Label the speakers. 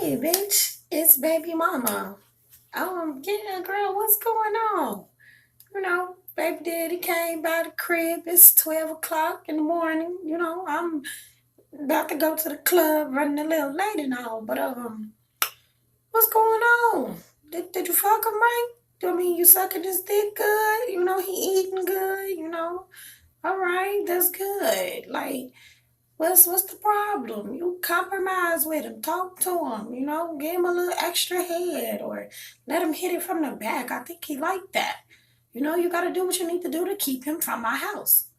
Speaker 1: Hey, bitch, it's baby mama. Yeah, girl, what's going on? Baby daddy came by the crib. It's 12 o'clock in the morning. I'm about to go to the club, running a little late and all. But what's going on? Did you fuck him right? I mean, you sucking his dick good? He eating good. All right, that's good. Like, what's the problem? You compromise with him, talk to him, give him a little extra head or let him hit it from the back. I think he like that. You gotta do what you need to do to keep him from my house.